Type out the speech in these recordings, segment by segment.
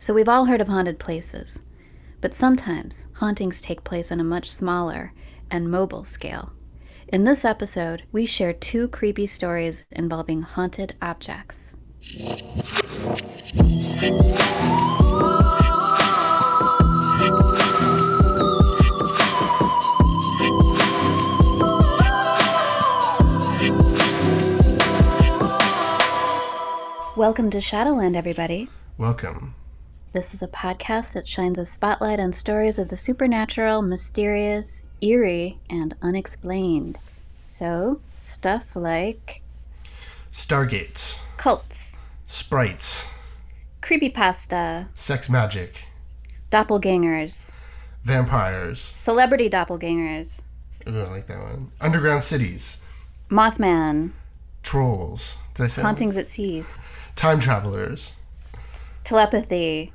So we've all heard of haunted places, but sometimes hauntings take place on a much smaller and mobile scale. In this episode, we share 2 creepy stories involving haunted objects. Welcome to Shadowland, everybody. Welcome. This is a podcast that shines a spotlight on stories of the supernatural, mysterious, eerie, and unexplained. So, stuff like Stargates. cults, Sprites. creepypasta, Sex magic. doppelgangers, Vampires. celebrity doppelgangers, Ooh, I like that one. Underground cities. Mothman, Trolls. Did I say hauntings at sea, Time travelers. telepathy,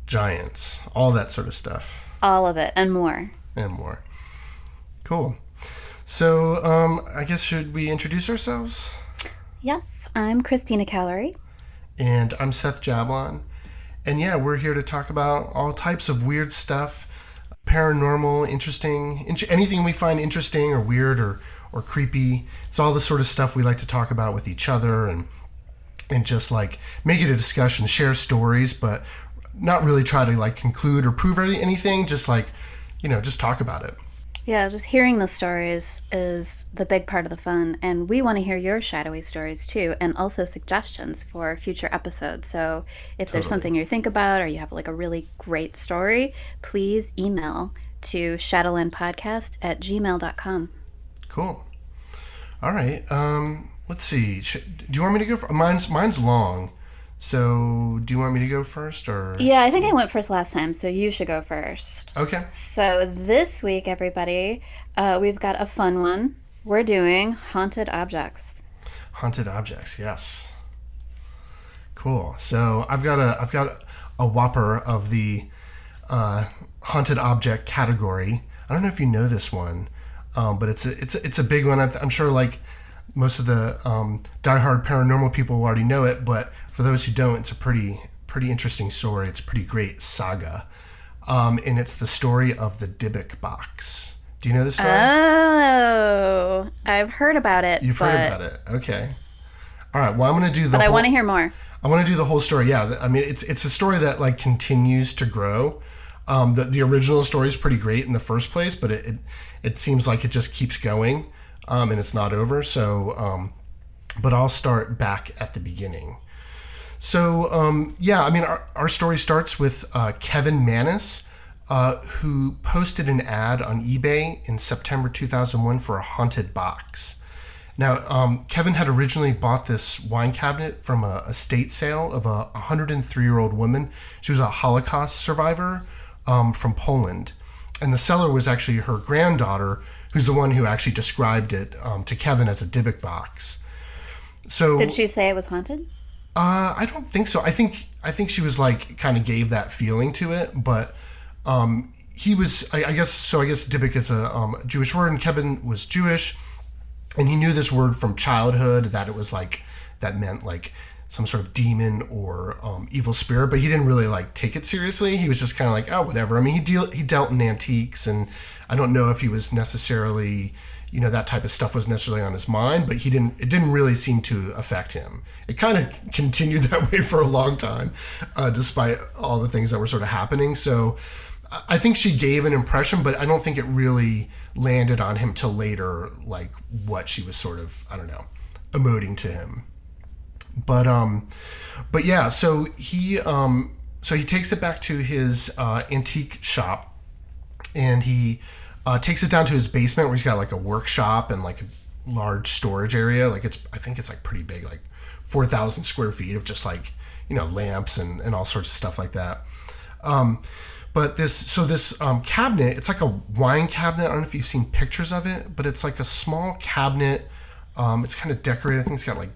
Giants. All that sort of stuff. all of it, and more. And more. Cool. So, I guess should we introduce ourselves? Yes, I'm Christina Calorie. And I'm Seth Jablon. And yeah, we're here to talk about all types of weird stuff. Paranormal, interesting, anything we find interesting or weird or creepy. It's all the sort of stuff we like to talk about with each other and just like make it a discussion, share stories, but not really try to like conclude or prove anything. Just like, just talk about it. Yeah, just hearing the stories is the big part of the fun, and we want to hear your shadowy stories too, and also suggestions for future episodes. So if there's something you think about or you have like a really great story, please email to shadowlandpodcast@gmail.com. Cool. All right. Let's see. Do you want me to go? Mine's long. So, do you want me to go first, or? Yeah, I think I went first last time, so you should go first. Okay. So this week, everybody, we've got a fun one. We're doing haunted objects. Haunted objects, yes. Cool. So I've got a whopper of the haunted object category. I don't know if you know this one, but it's a big one. I'm sure like most of the diehard paranormal people will already know it, but for those who don't, it's a pretty interesting story. It's a pretty great saga, and it's the story of the Dybbuk box. Do you know this story? Oh, I've heard about it. You've heard about it. Okay. All right. Well, I'm going to do the. But I want to hear more. I want to do the whole story. Yeah. I mean, it's a story that like continues to grow. The original story is pretty great in the first place, but it seems like it just keeps going, and it's not over. So, but I'll start back at the beginning. So, yeah, I mean, our story starts with Kevin Mannis, who posted an ad on eBay in September 2001 for a haunted box. Now, Kevin had originally bought this wine cabinet from a estate sale of a 103-year-old woman. She was a Holocaust survivor from Poland. And the seller was actually her granddaughter, who's the one who actually described it to Kevin as a Dybbuk box. So, did she say it was haunted? I don't think so. I think she was like kind of gave that feeling to it, but he was. I guess Dybbuk is a Jewish word, and Kevin was Jewish, and he knew this word from childhood that it was like that meant like some sort of demon or evil spirit, but he didn't really like take it seriously. He was just kind of like, oh, whatever. I mean, he dealt in antiques, and I don't know if he was necessarily. That type of stuff was necessarily on his mind, but it didn't really seem to affect him. It kind of continued that way for a long time, despite all the things that were sort of happening. So I think she gave an impression, but I don't think it really landed on him till later, like what she was sort of, I don't know, emoting to him. But yeah, so he takes it back to his antique shop, and he takes it down to his basement where he's got like a workshop and like a large storage area. Like I think it's like pretty big, like 4,000 square feet of just like, lamps and all sorts of stuff like that. But this cabinet, it's like a wine cabinet. I don't know if you've seen pictures of it, but it's like a small cabinet. It's kind of decorated. I think it's got like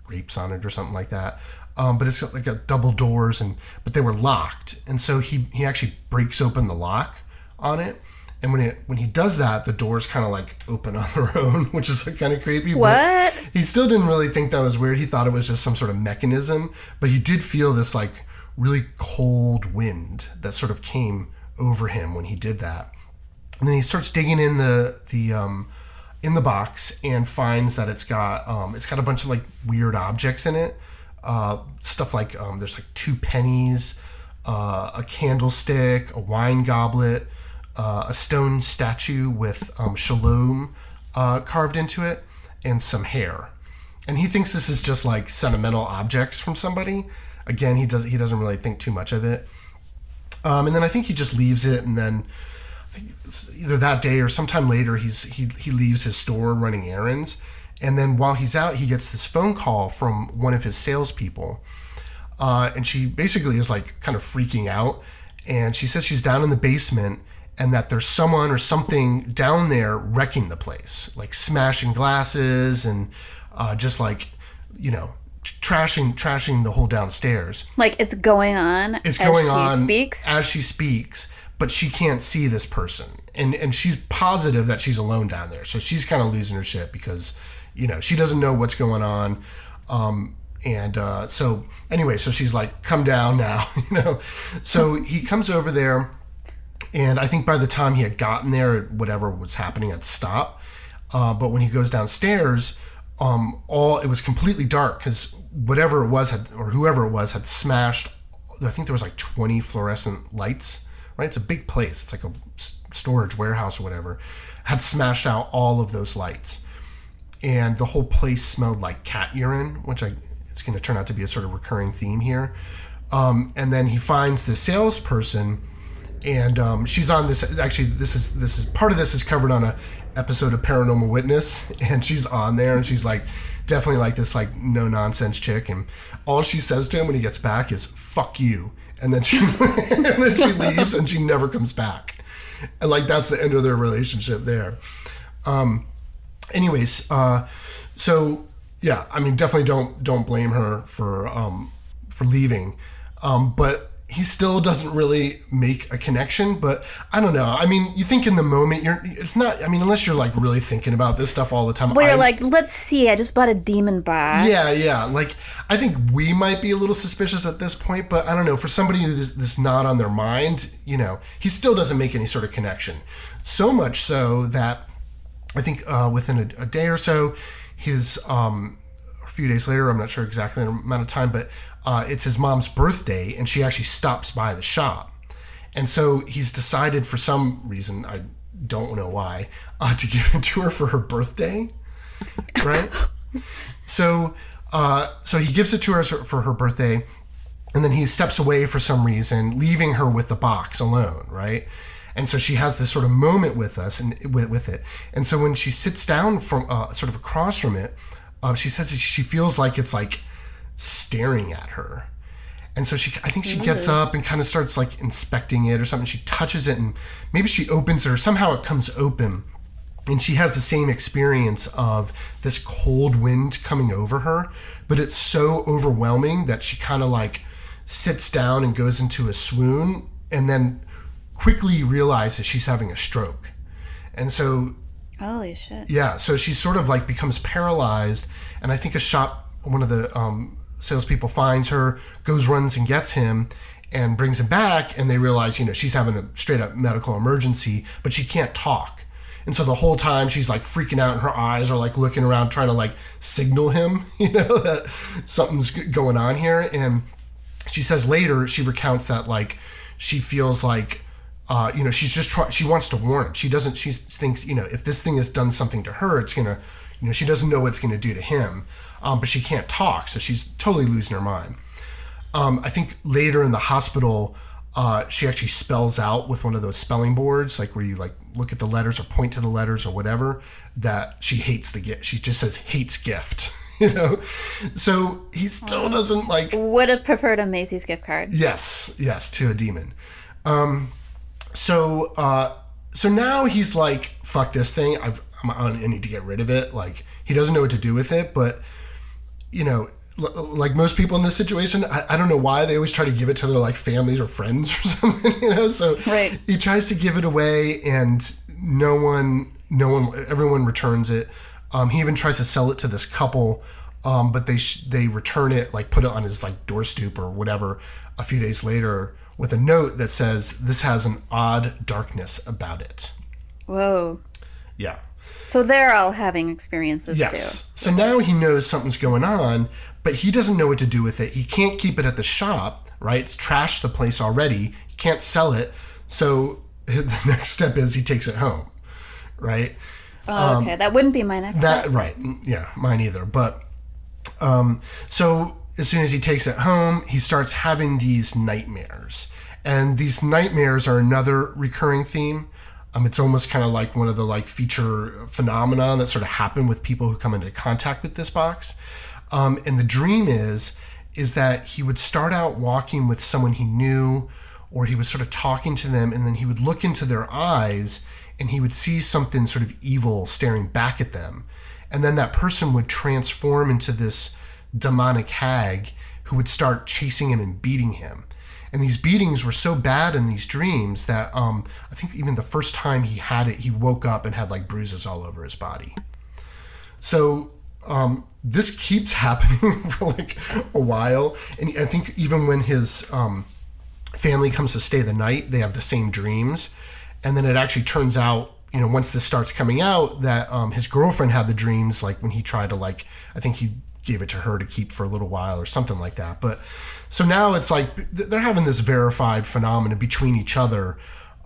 grapes on it or something like that. But it's got like a double doors but they were locked. And so he actually breaks open the lock on it. And when he does that, the doors kind of like open on their own, which is like kind of creepy. What? But he still didn't really think that was weird. He thought it was just some sort of mechanism, but he did feel this like really cold wind that sort of came over him when he did that. And then he starts digging in the box and finds that it's got a bunch of like weird objects in it. Stuff like there's like 2 pennies, a candlestick, a wine goblet, a stone statue with shalom carved into it, and some hair. And he thinks this is just like sentimental objects from somebody. Again, he doesn't really think too much of it. And then I think he just leaves it, and then I think it's either that day or sometime later he leaves his store running errands. And then while he's out, he gets this phone call from one of his salespeople. And she basically is like kind of freaking out. And she says she's down in the basement and that there's someone or something down there wrecking the place, like smashing glasses and just like, trashing the whole downstairs. Like it's going on. It's going on speaks? as she speaks, but she can't see this person. And she's positive that she's alone down there. So she's kind of losing her shit because, she doesn't know what's going on. So anyway, so she's like, come down now, So he comes over there, and I think by the time he had gotten there, whatever was happening had stopped. But when he goes downstairs, it was completely dark because whatever it was whoever it was had smashed. I think there was like 20 fluorescent lights, right? It's a big place. It's like a storage warehouse or whatever. Had smashed out all of those lights. And the whole place smelled like cat urine, which it's going to turn out to be a sort of recurring theme here. And then he finds the salesperson, and she's on this. Actually, this is part of this is covered on a episode of Paranormal Witness, and she's on there, and she's like definitely like this like no nonsense chick, and all she says to him when he gets back is "fuck you," and then she leaves, and she never comes back, and like that's the end of their relationship there. Anyways, so yeah, I mean, definitely don't blame her for leaving, but he still doesn't really make a connection. But I don't know. I mean, you think in the moment it's not. I mean, unless you're like really thinking about this stuff all the time. Well, you're like, let's see. I just bought a demon box. Yeah. Like, I think we might be a little suspicious at this point, but I don't know. For somebody who's not on their mind, he still doesn't make any sort of connection. So much so that I think within a day or so, his a few days later, I'm not sure exactly the amount of time, but it's his mom's birthday, and she actually stops by the shop. And so he's decided for some reason, I don't know why, to give it to her for her birthday, right? So he gives it to her for her birthday, and then he steps away for some reason, leaving her with the box alone, right? And so she has this sort of moment with us and with it. And so when she sits down from sort of across from it, she says that she feels like it's like staring at her. And so I think she gets up and kind of starts like inspecting it or something. She touches it, and maybe she opens it, or somehow it comes open, and she has the same experience of this cold wind coming over her, but it's so overwhelming that she kind of like sits down and goes into a swoon, and then quickly realizes she's having a stroke. And so holy shit. Yeah, so she sort of like becomes paralyzed, and I think one of the salespeople finds her, runs and gets him, and brings him back, and they realize, she's having a straight up medical emergency, but she can't talk. And so the whole time she's like freaking out, and her eyes are like looking around trying to like signal him, that something's going on here. And she says later, she recounts that like she feels like she's just she wants to warn him. She thinks, if this thing has done something to her, it's gonna, she doesn't know what it's gonna do to him, but she can't talk, so she's totally losing her mind. I think later in the hospital, she actually spells out with one of those spelling boards, like where you like look at the letters or point to the letters or whatever, that she hates the gift. She just says hates gift, So he still doesn't like. Would have preferred a Macy's gift card. Yes, to a demon. So now he's like, fuck this thing. I need to get rid of it. Like, he doesn't know what to do with it, but like most people in this situation, I don't know why they always try to give it to their like families or friends or something, So right. He tries to give it away, and everyone returns it. He even tries to sell it to this couple, but they return it, like put it on his like door stoop or whatever, a few days later with a note that says, "This has an odd darkness about it." Whoa. Yeah. So they're all having experiences Yes. too. So now he knows something's going on, but he doesn't know what to do with it. He can't keep it at the shop, right? It's trashed the place already. He can't sell it. So the next step is he takes it home, right? Oh, okay, that wouldn't be my next step. Right. Yeah, mine either. But so as soon as he takes it home, he starts having these nightmares. And these nightmares are another recurring theme. It's almost kind of like one of the like feature phenomena that sort of happen with people who come into contact with this box. And the dream is that he would start out walking with someone he knew, or he was sort of talking to them, and then he would look into their eyes and he would see something sort of evil staring back at them. And then that person would transform into this demonic hag who would start chasing him and beating him. And these beatings were so bad in these dreams that I think even the first time he had it, he woke up and had like bruises all over his body. So this keeps happening for like a while. And I think even when his family comes to stay the night, they have the same dreams. And then it actually turns out, once this starts coming out, that his girlfriend had the dreams, like when he tried to like, I think he gave it to her to keep for a little while or something like that. But so now it's like they're having this verified phenomena between each other.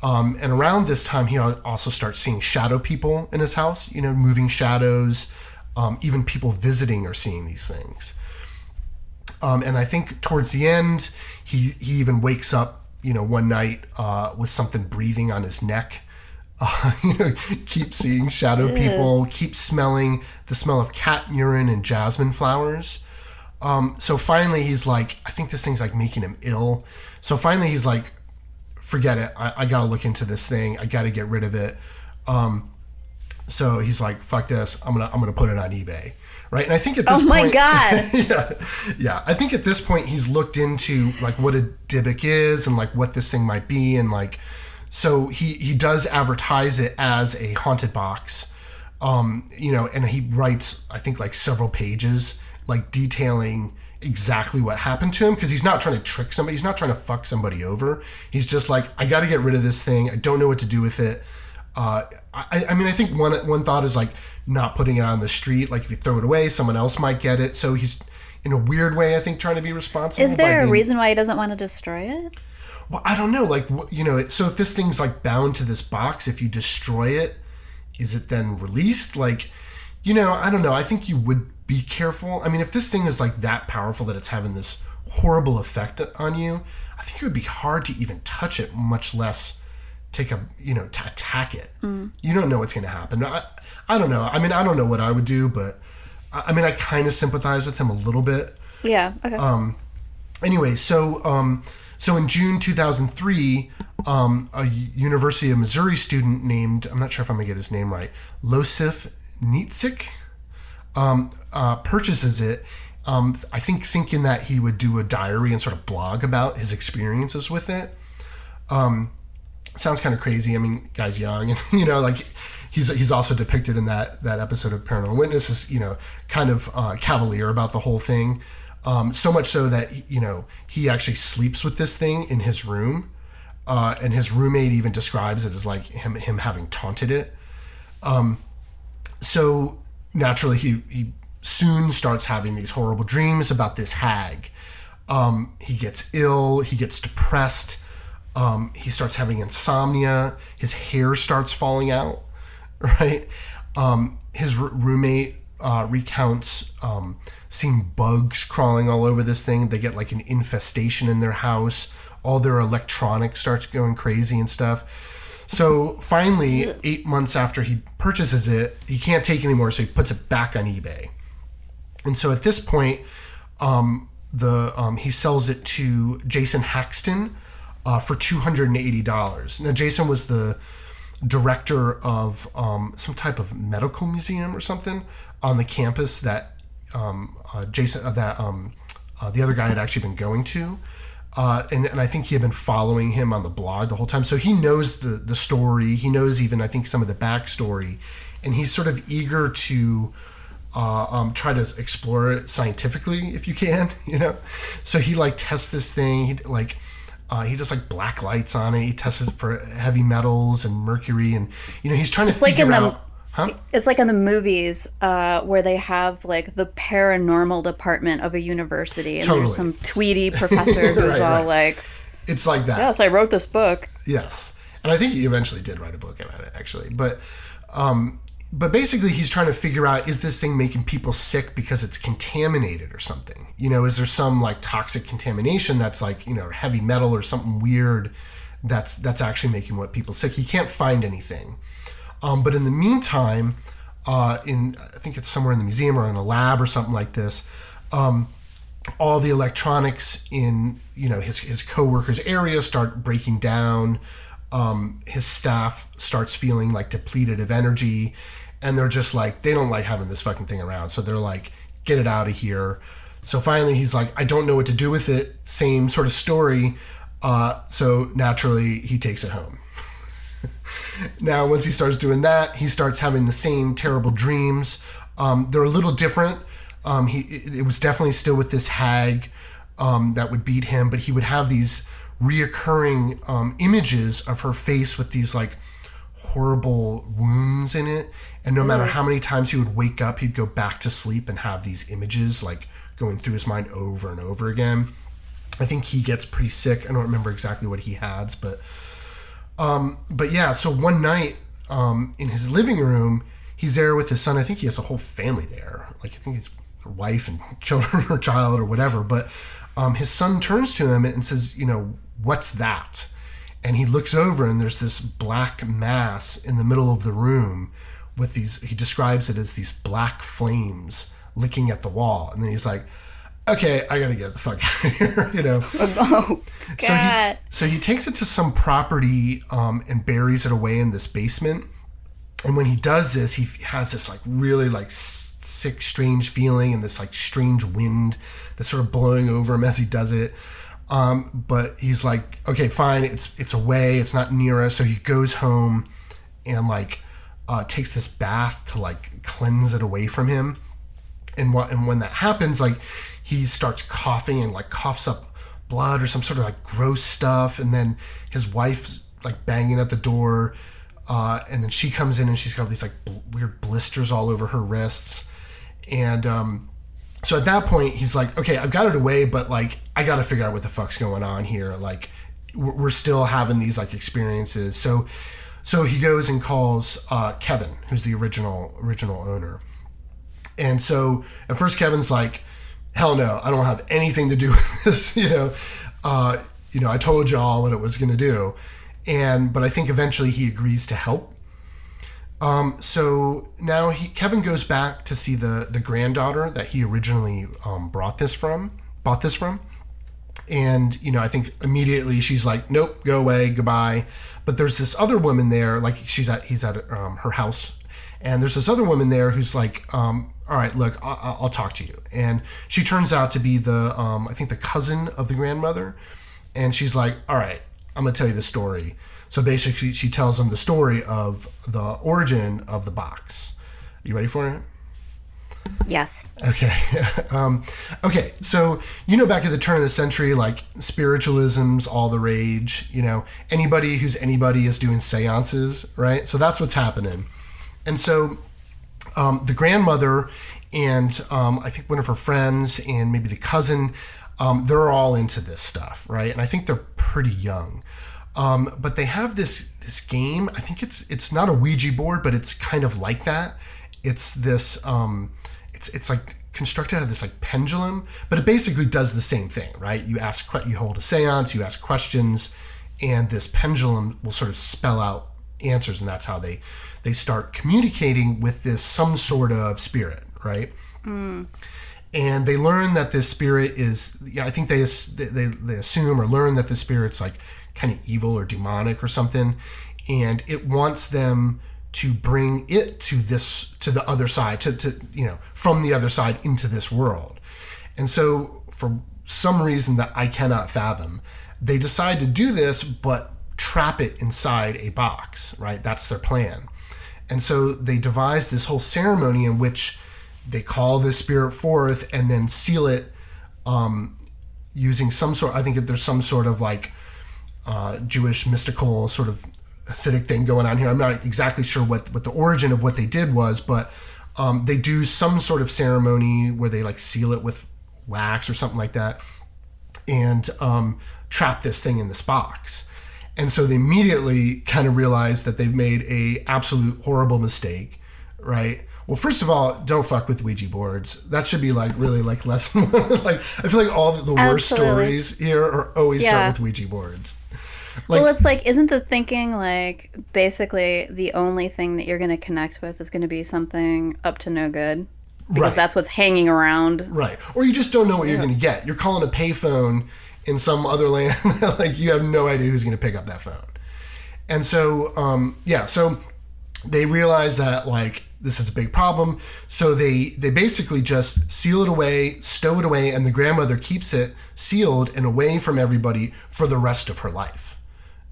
And around this time, he also starts seeing shadow people in his house, moving shadows. Even people visiting are seeing these things. And I think towards the end, he even wakes up, one night with something breathing on his neck. Keep seeing shadow people, keep smelling the smell of cat urine and jasmine flowers. So finally he's like, I think this thing's like making him ill. So finally he's like, forget it. I gotta look into this thing. I gotta get rid of it. So he's like, fuck this. I'm gonna put it on eBay. Right. And I think at this point, oh my God. yeah. I think at this point he's looked into like what a Dybbuk is and like what this thing might be. And like, so he does advertise it as a haunted box. And he writes, I think like several pages, like detailing exactly what happened to him. Cause he's not trying to trick somebody. He's not trying to fuck somebody over. He's just like, I got to get rid of this thing. I don't know what to do with it. I mean, I think one thought is like not putting it on the street. Like if you throw it away, someone else might get it. So he's in a weird way, I think, trying to be responsible. Is there a reason why he doesn't want to destroy it? Well, I don't know. Like, so if this thing's like bound to this box, if you destroy it, is it then released? Like, I don't know. I think you would be careful. I mean, if this thing is like that powerful that it's having this horrible effect on you, I think it would be hard to even touch it, much less take to attack it. You don't know what's going to happen. I don't know. I mean, I don't know what I would do, but I mean, I kind of sympathize with him a little bit. Yeah. Okay. Anyway, so in June 2003, a University of Missouri student named, I'm not sure if I'm going to get his name right, Losif Nitzik, purchases it. I think thinking that he would do a diary and sort of blog about his experiences with it. Sounds kind of crazy. I mean, guy's young, and like he's also depicted in that episode of Paranormal Witness as kind of cavalier about the whole thing. So much so that he actually sleeps with this thing in his room, and his roommate even describes it as like him having taunted it. So naturally, he soon starts having these horrible dreams about this hag. He gets ill. He gets depressed. He starts having insomnia. His hair starts falling out, right? His roommate recounts seeing bugs crawling all over this thing. They get like an infestation in their house. All their electronics starts going crazy and stuff. So finally, 8 months after he purchases it, he can't take it anymore, so he puts it back on eBay. And so at this point, he sells it to Jason Haxton for $280. Now, Jason was the director of some type of medical museum or something on the campus that the other guy had actually been going to. And I think he had been following him on the blog the whole time. So he knows the story. He knows even, I think, some of the backstory. And he's sort of eager to try to explore it scientifically if you can, So he like tests this thing. He does like black lights on it. He tests it for heavy metals and mercury, and he's trying to figure out. Huh? It's like in the movies where they have like the paranormal department of a university, and Totally. there's some tweedy professor who's all like, it's like that. "Yes, I wrote this book." Yes, and I think he eventually did write a book about it, actually. But basically, he's trying to figure out, is this thing making people sick because it's contaminated or something? Is there some like toxic contamination that's like heavy metal or something weird that's actually making what people sick? He can't find anything. But in the meantime, I think it's somewhere in the museum or in a lab or something like this, all the electronics in his coworkers' area start breaking down. His staff starts feeling like depleted of energy, and they're just like, they don't like having this fucking thing around. So they're like, get it out of here. So finally he's like, I don't know what to do with it. Same sort of story. So naturally he takes it home. Now, once he starts doing that, he starts having the same terrible dreams. They're a little different. It was definitely still with this hag that would beat him, but he would have these reoccurring images of her face with these like horrible wounds in it. And no matter how many times he would wake up, he'd go back to sleep and have these images like going through his mind over and over again. I think he gets pretty sick. I don't remember exactly what he has, but yeah, so one night in his living room, he's there with his son. I think he has a whole family there. Like, I think his wife and children or child or whatever. But his son turns to him and says, what's that? And he looks over, and there's this black mass in the middle of the room with these, he describes it as these black flames licking at the wall. And then he's like, okay, I gotta get the fuck out of here, Oh, God. So he takes it to some property and buries it away in this basement. And when he does this, he has this like really like sick, strange feeling, and this like strange wind that's sort of blowing over him as he does it. But he's like, okay, fine, it's away, it's not near us. So he goes home and like takes this bath to like cleanse it away from him. And when that happens, like, he starts coughing and like coughs up blood or some sort of like gross stuff. And then his wife's like banging at the door. And then she comes in and she's got these like weird blisters all over her wrists. And so at that point he's like, okay, I've got it away, but like, I got to figure out what the fuck's going on here. Like, we're still having these like experiences. So he goes and calls Kevin, who's the original owner. And so at first Kevin's like, hell no, I don't have anything to do with this. I told y'all what it was going to do. But I think eventually he agrees to help. So now Kevin goes back to see the granddaughter that he originally bought this from. And, I think immediately she's like, nope, go away, goodbye. But there's this other woman there, like he's at her house. And there's this other woman there who's like, all right, look, I'll talk to you. And she turns out to be I think the cousin of the grandmother. And she's like, all right, I'm going to tell you the story. So basically she tells him the story of the origin of the box. You ready for it? Yes. Okay. Okay. So, back at the turn of the century, like spiritualism's all the rage, anybody who's anybody is doing seances, right? So that's what's happening. And so the grandmother and I think one of her friends and maybe the cousin, they're all into this stuff, right? And I think they're pretty young. But they have this game. I think it's not a Ouija board, but it's kind of like that. It's this, it's like constructed out of this like pendulum, but it basically does the same thing, right? You hold a seance, you ask questions, and this pendulum will sort of spell out answers, and that's how they start communicating with this some sort of spirit, right? And they learn that this spirit is, I think they assume or learn that the spirit's like kind of evil or demonic or something, and it wants them to bring it to the other side, to from the other side into this world. And so for some reason that I cannot fathom, they decide to do this, but trap it inside a box, right? That's their plan. And so they devise this whole ceremony in which they call this spirit forth and then seal it using some sort. I think if there's some sort of like Jewish mystical sort of Hasidic thing going on here. I'm not exactly sure what the origin of what they did was, but they do some sort of ceremony where they like seal it with wax or something like that, and trap this thing in this box. And so they immediately kind of realize that they've made a absolute horrible mistake, right? Well, first of all, don't fuck with Ouija boards. That should be like really like lesson one. Like I feel like all the worst stories here are always start with Ouija boards. Like, well, it's like, isn't the thinking like basically the only thing that you're going to connect with is going to be something up to no good? Because that's what's hanging around. Right. Or you just don't know what you're going to get. You're calling a payphone in some other land. Like you have no idea who's going to pick up that phone. And so, so they realize that like this is a big problem. So they basically just seal it away, stow it away, and the grandmother keeps it sealed and away from everybody for the rest of her life.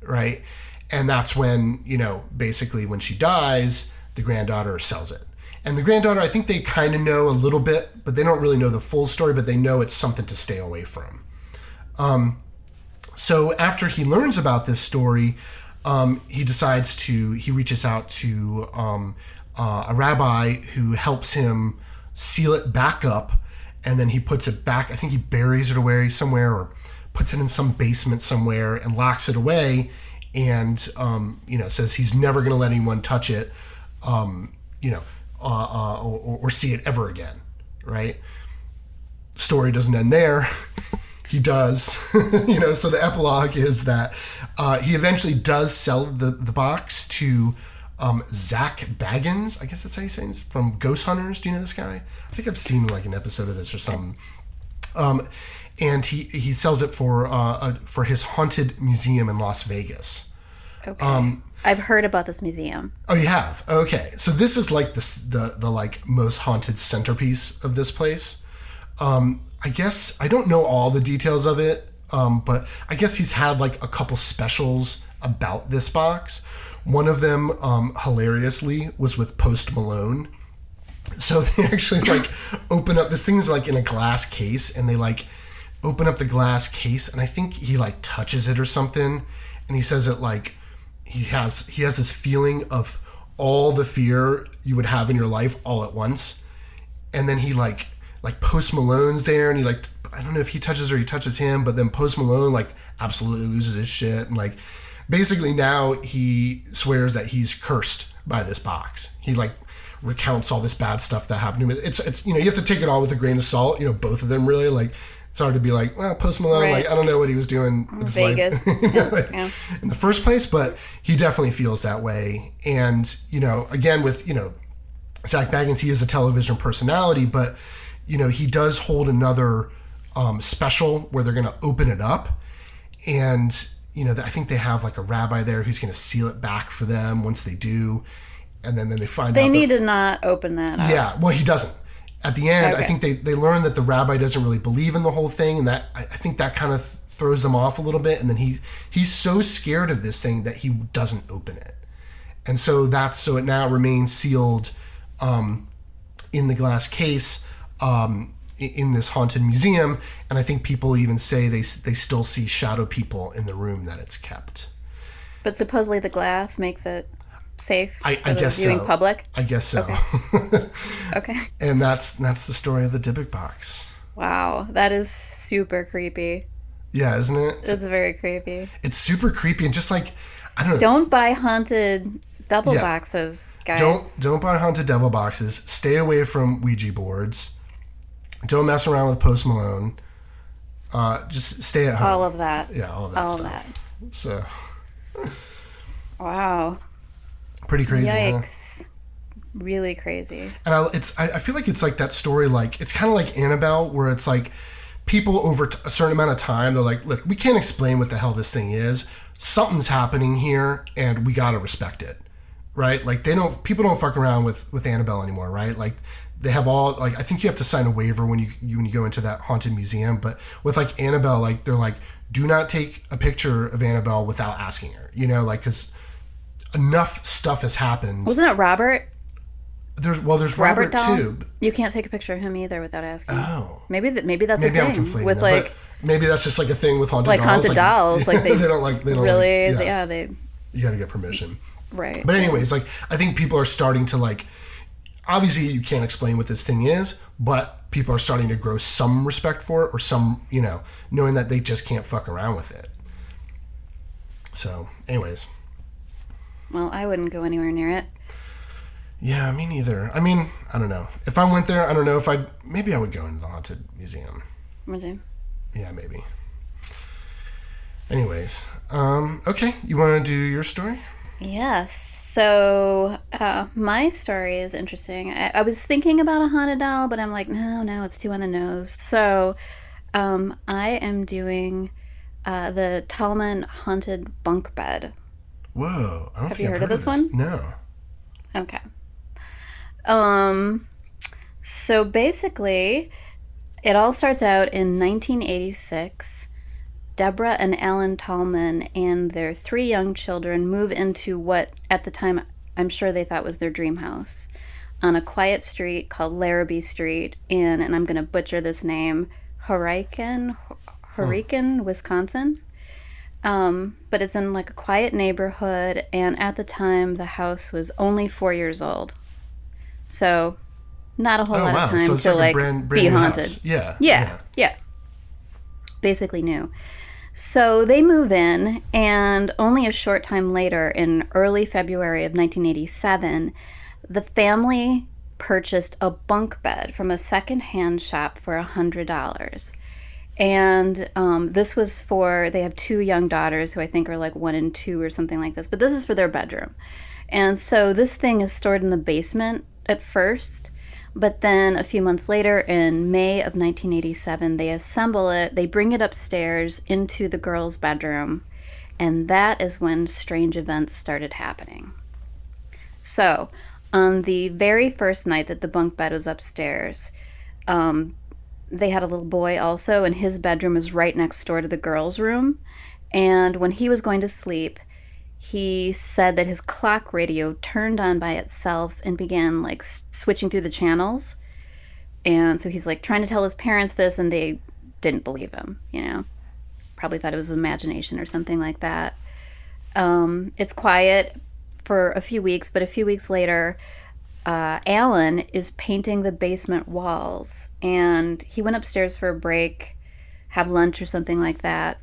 Right. And that's when, basically when she dies, the granddaughter sells it. And the granddaughter, I think they kind of know a little bit, but they don't really know the full story, but they know it's something to stay away from. So after he learns about this story, he reaches out to a rabbi who helps him seal it back up, and then he puts it back. I think he buries it away somewhere or puts it in some basement somewhere and locks it away, and says he's never going to let anyone touch it, or see it ever again, right? Story doesn't end there. He does, so the epilogue is that he eventually does sell the box to Zach Baggins. I guess that's how you say it. From Ghost Hunters. Do you know this guy? I think I've seen like an episode of this or something. And he sells it for his haunted museum in Las Vegas. Okay. I've heard about this museum. Oh, you have? Okay. So this is like the like most haunted centerpiece of this place. I guess I don't know all the details of it, but I guess he's had like a couple specials about this box. One of them, hilariously, was with Post Malone. So they actually like open up, this thing's like in a glass case, and they like open up the glass case, and I think he like touches it or something, and he says it like he has this feeling of all the fear you would have in your life all at once. And then he like Post Malone's there, and he like, I don't know if he touches or he touches him, but then Post Malone like absolutely loses his shit, and like basically now he swears that he's cursed by this box. He like recounts all this bad stuff that happened to him. It's you have to take it all with a grain of salt. Both of them really, like, it's hard to be like, well, Post Malone, right. Like, I don't know what he was doing with his Vegas. Life in the first place, but he definitely feels that way. And, again, with, Zach Baggins, he is a television personality, but, he does hold another special where they're going to open it up. And, I think they have like a rabbi there who's going to seal it back for them once they do. And then they find out they need to not open that up. Yeah, well, he doesn't. At the end, Okay. I think they learn that the rabbi doesn't really believe in the whole thing, and that I think that kind of throws them off a little bit. And then he's so scared of this thing that he doesn't open it, and so it now remains sealed in the glass case in this haunted museum. And I think people even say they still see shadow people in the room that it's kept. But supposedly the glass makes it safe I guess viewing so. public? I guess so. Okay. Okay. And that's the story of the Dybbuk box. Wow, that is super creepy. Yeah, isn't it? It's very creepy. It's super creepy, and just like, I don't know. Don't buy haunted devil boxes, guys. Don't buy haunted devil boxes. Stay away from Ouija boards. Don't mess around with Post Malone. Just stay at home. All of that. Yeah, all of that stuff. So. Wow. Pretty crazy. Yikes. Huh? Really crazy. And I feel like it's like that story, like it's kind of like Annabelle, where it's like people over a certain amount of time, they're like, look, we can't explain what the hell this thing is. Something's happening here, and we gotta respect it, right? Like people don't fuck around with Annabelle anymore, right? Like they have all, like, I think you have to sign a waiver when you go into that haunted museum, but with like Annabelle, like they're like, do not take a picture of Annabelle without asking her, like, because enough stuff has happened. Wasn't it Robert? there's Robert Robert Dahl. too. You can't take a picture of him either without asking. Oh, Maybe that's a maybe I'm thing conflating with them, but maybe that's just like a thing with haunted like dolls. haunted dolls. Like they they don't really, like, yeah, they you got to get permission. right. But Yeah. anyways, like I think people are starting to like. Obviously, you can't explain what this thing is, but people are starting to grow some respect for it, or some, knowing that they just can't fuck around with it. So, anyways. Well, I wouldn't go anywhere near it. Yeah, me neither. I mean, I don't know. If I went there, I don't know if maybe I would go into the haunted museum. Would you? Yeah, maybe. Anyways, okay, you want to do your story? Yes. So my story is interesting. I was thinking about a haunted doll, but I'm like, no, it's too on the nose. So I am doing the Tallman haunted bunk bed. Whoa, I don't Have think you I've heard of this this. one? No. Okay. Um, so basically, it all starts out in 1986. Deborah and Alan Tallman and their three young children move into what, at the time, I'm sure they thought was their dream house on a quiet street called Larrabee Street in, and I'm going to butcher this name, Horican, Wisconsin. But it's in like a quiet neighborhood, and at the time, the house was only 4 years old. So, not a whole Oh lot of wow, so time it's to like a like brand be new haunted. house. Yeah, Yeah, yeah. yeah. Basically new. So they move in, and only a short time later, in early February of 1987, the family purchased a bunk bed from a secondhand shop for $100. And this was they have two young daughters who I think are like 1 and 2 or something like this, but this is for their bedroom. And so this thing is stored in the basement at first, but then a few months later, in May of 1987, they assemble it, they bring it upstairs into the girls' bedroom, and that is when strange events started happening. So, on the very first night that the bunk bed was upstairs, um, they had a little boy also, and his bedroom is right next door to the girls' room. And when he was going to sleep, he said that his clock radio turned on by itself and began like switching through the channels. And so he's like trying to tell his parents this, and they didn't believe him. Probably thought it was imagination or something like that. It's quiet for a few weeks, but a few weeks later, Alan is painting the basement walls, and he went upstairs for a break, have lunch or something like that.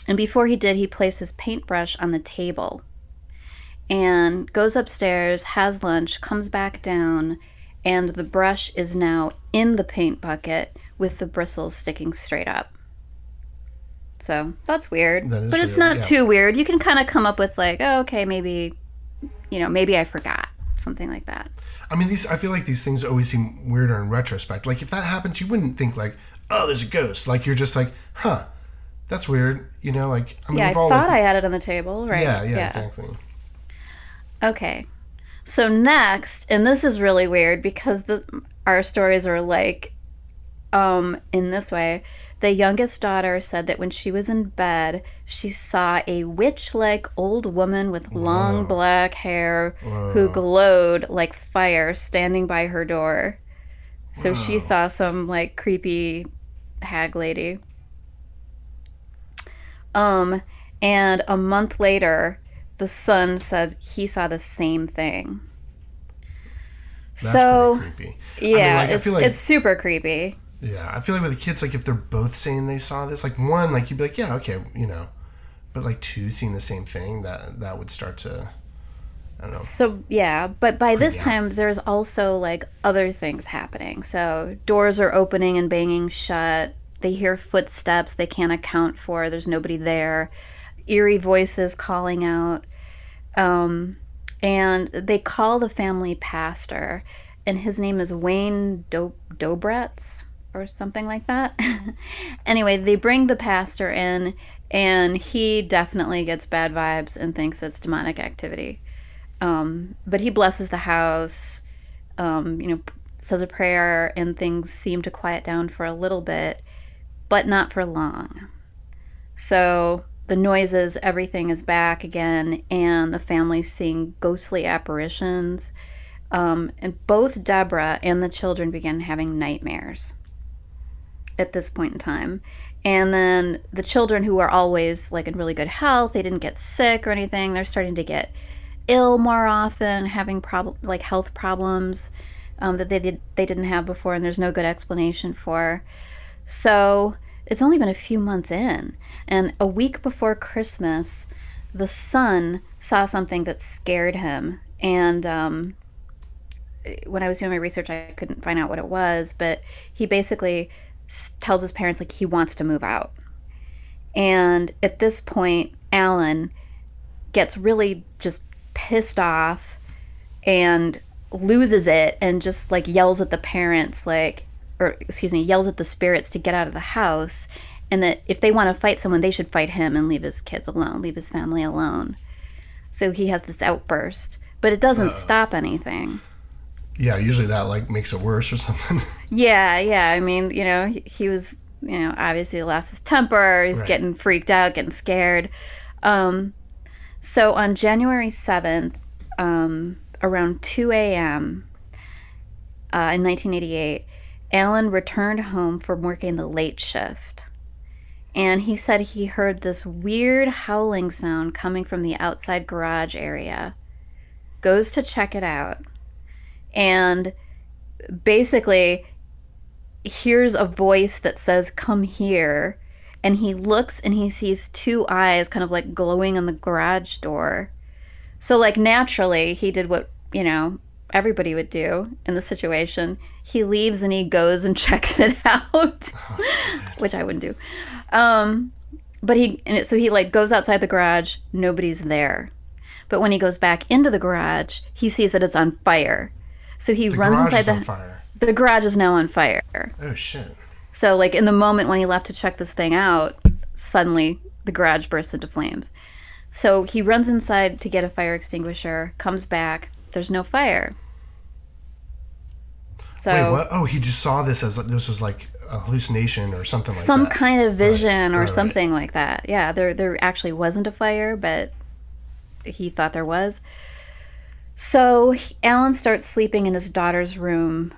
And before he did, he placed his paintbrush on the table and goes upstairs, has lunch, comes back down, and the brush is now in the paint bucket with the bristles sticking straight up. So that's weird. That is but it's weird, not yeah. too weird. You can kind of come up with like, oh, okay, maybe I forgot. Something like that. I mean, I feel like these things always seem weirder in retrospect. Like if that happens, you wouldn't think like, oh, there's a ghost. Like you're just like, huh, that's weird. Like I mean, Yeah, I we've all thought like, I had it on the table, right? yeah, exactly. Okay. So next, and this is really weird because our stories are like, in this way. The youngest daughter said that when she was in bed, she saw a witch-like old woman with long black hair who glowed like fire standing by her door. So she saw some like creepy hag lady. And a month later, the son said he saw the same thing. That's So, pretty creepy. yeah, I feel like it's super creepy. yeah, I feel like with the kids, like if they're both saying they saw this, like one, like you'd be like, yeah, okay, but like two seeing the same thing, that would start to, I don't know. So, yeah, but by this Creepy out. time, there's also like other things happening. So, doors are opening and banging shut. They hear footsteps they can't account for. There's nobody there. Eerie voices calling out. And they call the family pastor, and his name is Wayne Dobretz or something like that. Anyway, they bring the pastor in, and he definitely gets bad vibes and thinks it's demonic activity. But he blesses the house, says a prayer, and things seem to quiet down for a little bit, but not for long. So the noises, everything is back again, and the family's seeing ghostly apparitions. And both Deborah and the children began having nightmares at this point in time. And then the children, who are always like in really good health, they didn't get sick or anything, they're starting to get ill more often, having like health problems that they didn't have before, and there's no good explanation for. So it's only been a few months in, and a week before Christmas, the son saw something that scared him. And when I was doing my research, I couldn't find out what it was, but he basically tells his parents like he wants to move out. And at this point, Alan gets really just pissed off and loses it and just like yells at the parents, like, or excuse me, yells at the spirits to get out of the house, and that if they want to fight someone, they should fight him and leave his kids alone, leave his family alone. So he has this outburst, but it doesn't stop anything. Yeah, usually that like makes it worse or something. Yeah. I mean, he was, obviously lost his temper. He's Right. getting freaked out, getting scared. So on January 7th, around 2 a.m. In 1988, Alan returned home from working the late shift. And he said he heard this weird howling sound coming from the outside garage area. Goes to check it out. And basically hears a voice that says, "Come here." And he looks and he sees two eyes kind of like glowing on the garage door. So, like, naturally, he did what, everybody would do in the situation. He leaves and he goes and checks it out, which I wouldn't do. So he like goes outside the garage, nobody's there. But when he goes back into the garage, he sees that it's on fire. So he The runs garage inside is on fire. the garage is now on fire. Oh shit. So, like, in the moment when he left to check this thing out, suddenly the garage bursts into flames. So he runs inside to get a fire extinguisher, comes back, there's no fire. So Wait, what? Oh, he just saw this as this was like a hallucination or something like that. some kind of vision or Right. something like that. Yeah, there actually wasn't a fire, but he thought there was. So Alan starts sleeping in his daughter's room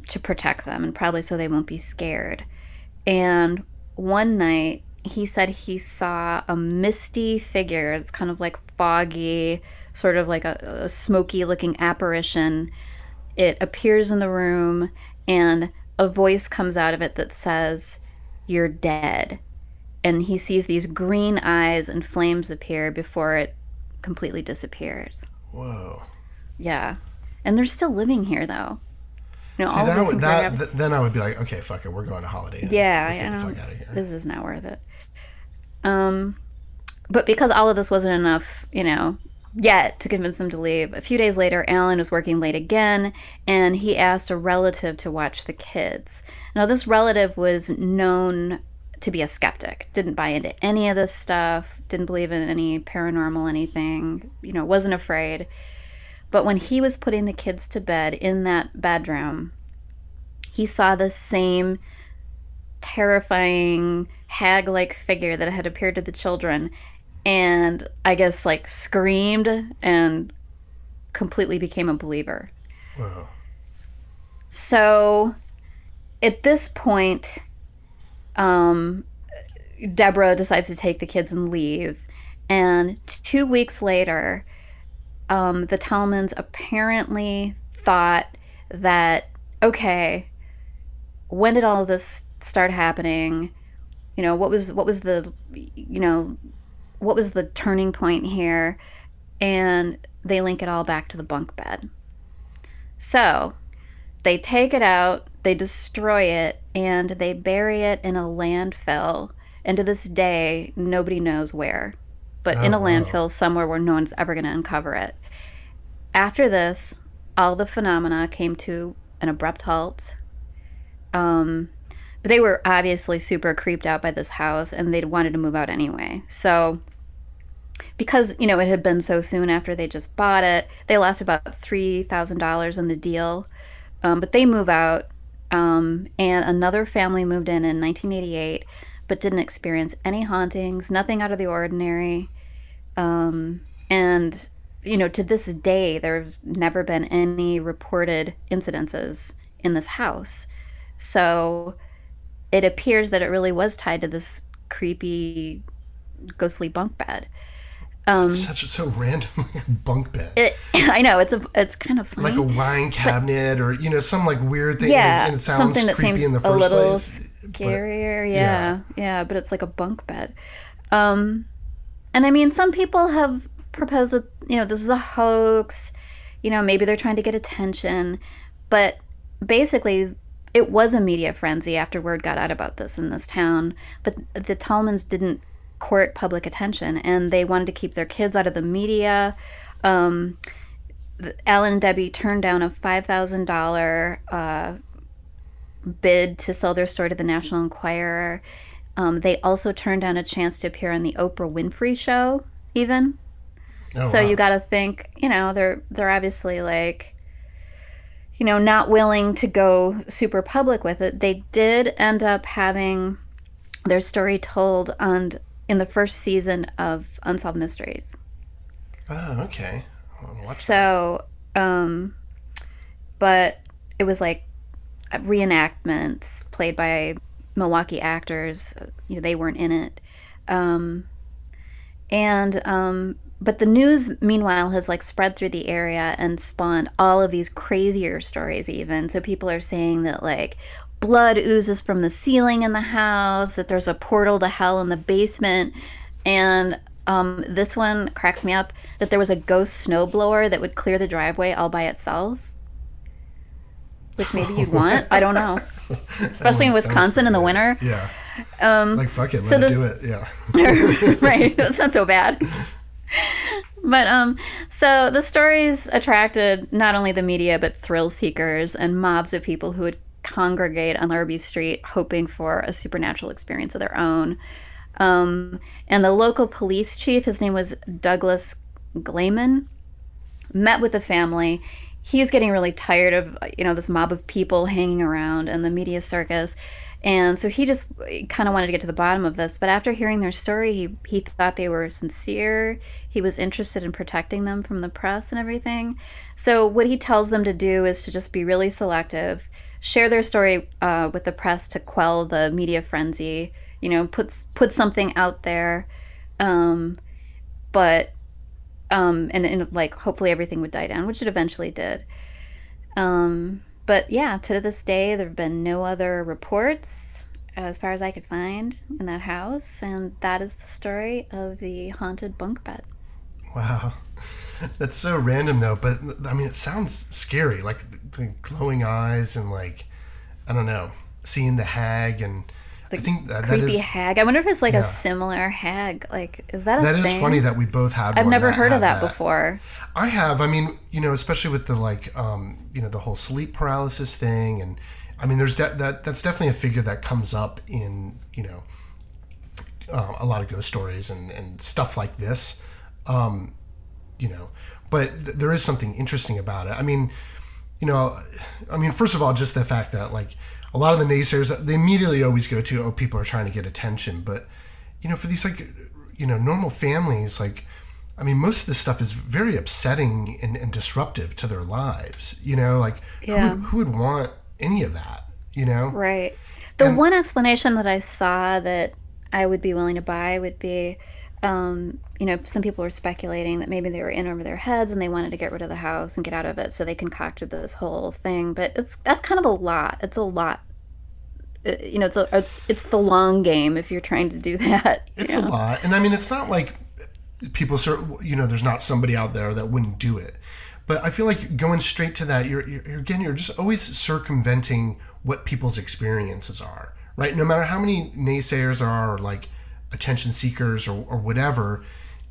to protect them, and probably so they won't be scared. And one night, he said he saw a misty figure. It's kind of like foggy, sort of like a smoky looking apparition. It appears in the room, and a voice comes out of it that says, "You're dead." And he sees these green eyes and flames appear before it completely disappears. Whoa. Yeah. And they're still living here, though. See, all of these things are happening. then I would be like, okay, fuck it, we're going to Holiday Inn. Yeah, Let's I get the know. fuck out of here. This is not worth it. But because all of this wasn't enough, yet to convince them to leave, a few days later, Alan was working late again, and he asked a relative to watch the kids. Now, this relative was known to be a skeptic, didn't buy into any of this stuff, didn't believe in any paranormal anything, wasn't afraid. But when he was putting the kids to bed in that bedroom, he saw the same terrifying hag-like figure that had appeared to the children, and I guess like screamed and completely became a believer. Whoa. So at this point, Deborah decides to take the kids and leave. And 2 weeks later, the Tallmans apparently thought that, okay, when did all of this start happening? What was the turning point here? And they link it all back to the bunk bed. So they take it out, they destroy it, and they bury it in a landfill. And to this day, nobody knows where, but in a landfill somewhere where no one's ever going to uncover it. After this, all the phenomena came to an abrupt halt. But they were obviously super creeped out by this house, and they wanted to move out anyway. So because, it had been so soon after they just bought it, they lost about $3,000 in the deal. But they move out, and another family moved in 1988, but didn't experience any hauntings, nothing out of the ordinary. And to this day, there's never been any reported incidences in this house. So it appears that it really was tied to this creepy, ghostly bunk bed. It's such a so random, like a bunk bed. I know it's kind of Like a funny, wine but cabinet or, some like weird thing. yeah, And it sounds something that creepy in seems the a first little place. But scarier. yeah. Yeah, yeah, but it's like a bunk bed. Um, and I mean, some people have proposed that this is a hoax. Maybe they're trying to get attention, but basically, it was a media frenzy after word got out about this in this town. But the Tallmans didn't court public attention, and they wanted to keep their kids out of the media. Um, Alan and Debbie turned down a $5,000 bid to sell their story to the National Enquirer. They also turned down a chance to appear on the Oprah Winfrey Show, even. Oh, So you wow. got to think, they're obviously like, not willing to go super public with it. They did end up having their story told on in the first season of Unsolved Mysteries. Oh, okay. I'll watch that. So, um, but it was like reenactments played by Milwaukee actors. They weren't in it. Um, and but the news meanwhile has like spread through the area and spawned all of these crazier stories even. So people are saying that like blood oozes from the ceiling in the house, that there's a portal to hell in the basement, and this one cracks me up, that there was a ghost snowblower that would clear the driveway all by itself, which maybe you'd want. I don't know, especially in That was Wisconsin pretty in the good. winter. Yeah. Um, Like, fuck it. so Let it this do it. Yeah. right, that's not so bad. But so the stories attracted not only the media but thrill seekers and mobs of people who would congregate on Larrabee Street hoping for a supernatural experience of their own. And the local police chief, his name was Douglas Glayman, met with the family. He's getting really tired of this mob of people hanging around and the media circus, and so he just kind of wanted to get to the bottom of this. But after hearing their story, he thought they were sincere. He was interested in protecting them from the press and everything. So what he tells them to do is to just be really selective, share their story with the press to quell the media frenzy. Put something out there, um, but and like hopefully everything would die down, which it eventually did. But yeah, to this day, there have been no other reports as far as I could find in that house, and that is the story of the haunted bunk bed. Wow. That's so random, though. But, I mean, it sounds scary. Like, the glowing eyes and, like, I don't know, seeing the hag. And I The think that creepy is, hag. I wonder if it's like a yeah. similar hag. Like, is that a That is funny thing? that we both had I've one never that heard of had that that. before. I have. I mean, especially with the like, the whole sleep paralysis thing, and I mean, there's that's definitely a figure that comes up in a lot of ghost stories and stuff like this, um, but there is something interesting about it. You know, I mean, first of all, just the fact that like a lot of the naysayers, they immediately always go to, oh, people are trying to get attention, but for these like normal families, like I mean, most of this stuff is very upsetting and disruptive to their lives. Like Yeah. who would want any of that? Right. The And one explanation that I saw that I would be willing to buy would be, some people were speculating that maybe they were in over their heads and they wanted to get rid of the house and get out of it, so they concocted this whole thing. But that's kind of a lot. It's a lot. It's the long game if you're trying to do that. it's a lot, and I mean, it's not like people there's not somebody out there that wouldn't do it, but I feel like going straight to that, you're just always circumventing what people's experiences are, right? No matter how many naysayers there are, or like attention seekers or whatever,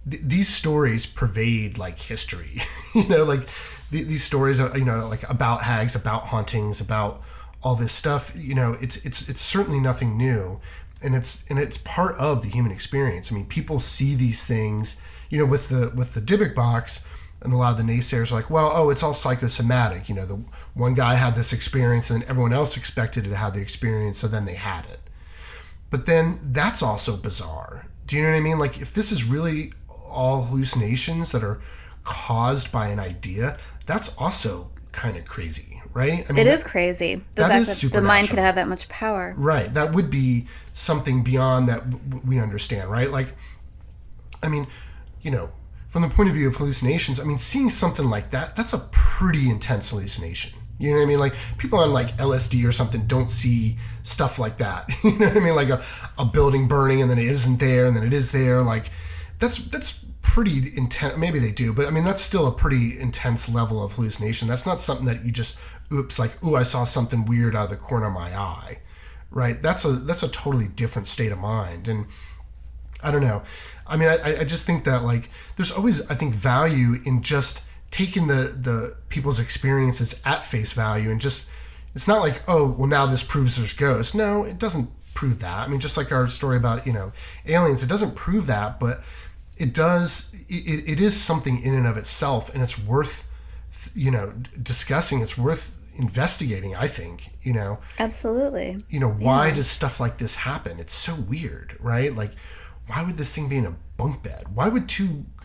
these stories pervade like history. Like these stories are, like about hags, about hauntings, about all this stuff. It's certainly nothing new, and it's part of the human experience. I mean, people see these things, with the Dybbuk box, and a lot of the naysayers are like, well, oh, it's all psychosomatic. The one guy had this experience, and then everyone else expected to have the experience, so then they had it. But then that's also bizarre. Do you know what I mean? Like, if this is really all hallucinations that are caused by an idea, that's also kind of crazy, right? I mean, It is crazy. The that fact is that the mind could supernatural. have that much power. Right. That would be something beyond that we understand, right? Like, I mean, from the point of view of hallucinations, I mean, seeing something like that, that's a pretty intense hallucination. You know what I mean? Like, people on like LSD or something don't see stuff like that. You know what I mean? Like a building burning and then it isn't there and then it is there. Like, that's pretty intense. Maybe they do, but I mean, that's still a pretty intense level of hallucination. That's not something that you just, like, ooh, I saw something weird out of the corner of my eye. Right? That's a totally different state of mind. And I don't know. I mean, I just think that, like, there's always, I think, value in just taking the people's experiences at face value and just, it's not like, oh, well, now this proves there's ghosts. No, it doesn't prove that. I mean, just like our story about, aliens, it doesn't prove that, but it does, it is something in and of itself, and it's worth, discussing. It's worth investigating, I think, Absolutely. Why does stuff like this happen? It's so weird, right? Like, why would this thing be in a bunk bed? Why would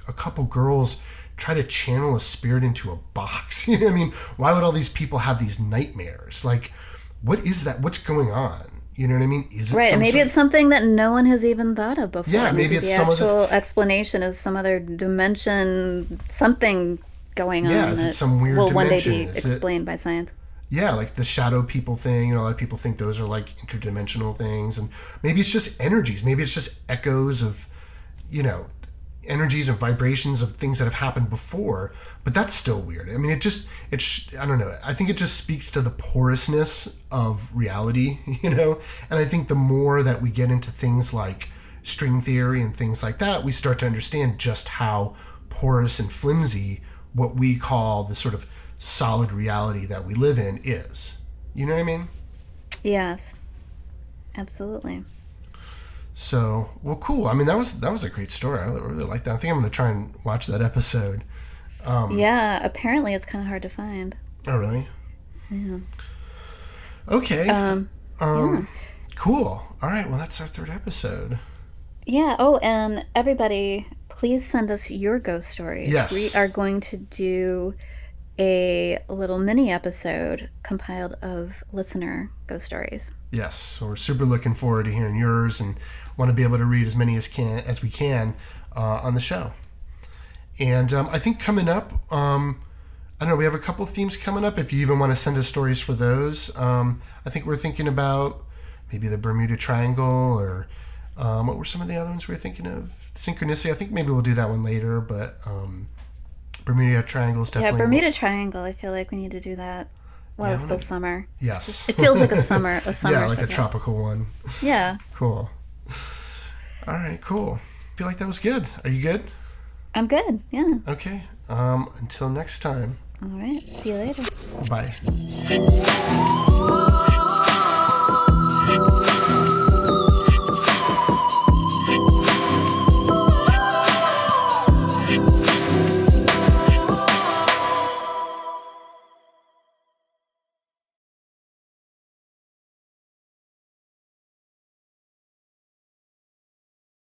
a couple girls try to channel a spirit into a box? You know what I mean? Why would all these people have these nightmares? Like, what is that? What's going on? You know what I mean? Is it Right, and maybe it's something that no one has even thought of before. Yeah, maybe it's the some of actual explanation is some other dimension, something going on Yeah, is it that some weird will one day dimension? be Is it- explained by science. Yeah, like the shadow people thing. A lot of people think those are like interdimensional things, and maybe it's just energies. Maybe it's just echoes of, energies and vibrations of things that have happened before. But that's still weird. I mean, I don't know. I think it just speaks to the porousness of reality, And I think the more that we get into things like string theory and things like that, we start to understand just how porous and flimsy what we call the sort of solid reality that we live in is. You know what I mean? Yes, absolutely. So, well, cool. I mean, that was a great story. I really like that. I think I'm going to try and watch that episode. Yeah, apparently it's kind of hard to find. Oh, really? Yeah. Okay. Yeah. Cool. All right. Well, that's our third episode. Yeah. Oh, and everybody, please send us your ghost stories. Yes. We are going to do a little mini episode compiled of listener ghost stories. Yes. So we're super looking forward to hearing yours and want to be able to read as many as we can on the show. And I think coming up, I don't know, we have a couple themes coming up. If you even want to send us stories for those, I think we're thinking about maybe the Bermuda Triangle, or what were some of the other ones we were thinking of? Synchronicity. I think maybe we'll do that one later, but Bermuda Triangle is definitely... Yeah, Bermuda Triangle. I feel like we need to do that while it's still summer. Yes. It feels like a summer. Yeah, like a tropical one. Yeah. Cool. All right, cool. I feel like that was good. Are you good? I'm good. Yeah. Okay. Until next time. All right. See you later. Bye.